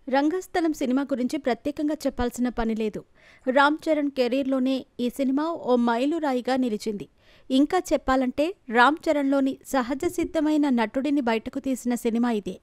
రంగస్థలం cinema గురించి ప్రత్యేకంగా చెప్పాల్సిన పని లేదు. రామ్ చరణ్ కెరీర్‌లోనే ఈ సినిమా ఓ మైలురాయిగా నిలిచింది. ఇంకా చెప్పాలంటే రామ్ చరణ్‌లోని సహజ సిద్ధమైన నటుడిని బయటకు తీసిన సినిమా ఇదే.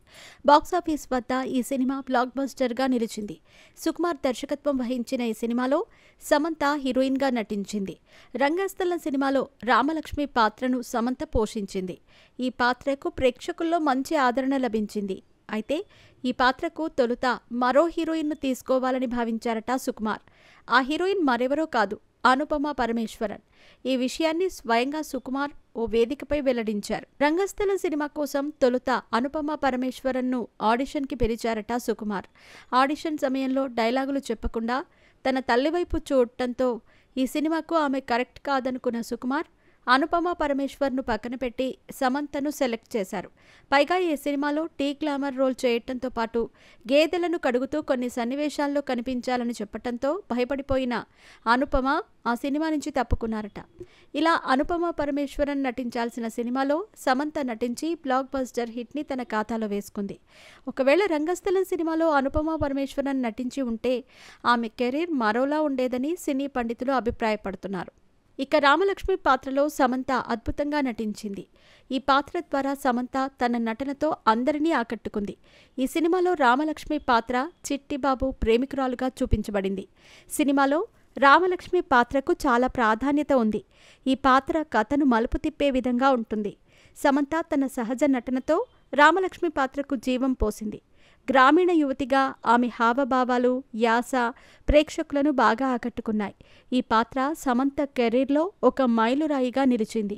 బాక్సాఫీస్ వద్ద ఈ సినిమా బ్లాక్ బస్టర్‌గా నిలిచింది. సుకుమార్ దర్శకత్వం వహించిన ఈ సినిమాలో సమంత హీరోయిన్‌గా నటించింది. రంగస్థలం సినిమాలో రామలక్ష్మి పాత్రను సమంత పోషించింది. ఈ పాత్రకు ప్రేక్షకుల్లో మంచి ఆదరణ లభించింది. అయితే ఈ పాత్రకు తొలుత మరో హీరోయిన్ను తీసుకోవాలని భావించారట సుకుమార్. ఆ హీరోయిన్ మరెవరో కాదు, అనుపమ పరమేశ్వరన్. ఈ విషయాన్ని స్వయంగా సుకుమార్ ఓ వేదికపై వెల్లడించారు. రంగస్థలం సినిమా కోసం తొలుత అనుపమ పరమేశ్వరన్ను ఆడిషన్కి పిలిచారట సుకుమార్. ఆడిషన్ సమయంలో డైలాగులు చెప్పకుండా తన తల్లివైపు చూడటంతో ఈ సినిమాకు ఆమె కరెక్ట్ కాదనుకున్న సుకుమార్ అనుపమ పరమేశ్వర్ను పక్కన పెట్టి సమంతను సెలెక్ట్ చేశారు. పైగా ఈ సినిమాలో టీ గ్లామర్ రోల్ చేయటంతో పాటు గేదెలను కడుగుతూ కొన్ని సన్నివేశాల్లో కనిపించాలని చెప్పటంతో భయపడిపోయిన అనుపమ ఆ సినిమా నుంచి తప్పుకున్నారట. ఇలా అనుపమ పరమేశ్వరన్ నటించాల్సిన సినిమాలో సమంత నటించి బ్లాక్ బస్టర్ హిట్ని తన ఖాతాలో వేసుకుంది. ఒకవేళ రంగస్థలం సినిమాలో అనుపమ పరమేశ్వరన్ నటించి ఉంటే ఆమె కెరీర్ మరోలా ఉండేదని సినీ పండితులు అభిప్రాయపడుతున్నారు. ఇక రామలక్ష్మి పాత్రలో సమంత అద్భుతంగా నటించింది. ఈ పాత్ర ద్వారా సమంత తన నటనతో అందరినీ ఆకట్టుకుంది. ఈ సినిమాలో రామలక్ష్మి పాత్ర చిట్టిబాబు ప్రేమికురాలుగా చూపించబడింది. సినిమాలో రామలక్ష్మి పాత్రకు చాలా ప్రాధాన్యత ఉంది. ఈ పాత్ర కథను మలుపు తిప్పే విధంగా ఉంటుంది. సమంత తన సహజ నటనతో రామలక్ష్మి పాత్రకు జీవం పోసింది. గ్రామీణ యువతిగా ఆమె హావభావాలు, యాస ప్రేక్షకులను బాగా ఆకట్టుకున్నాయి. ఈ పాత్ర సమంత కెరీర్లో ఒక మైలురాయిగా నిలిచింది.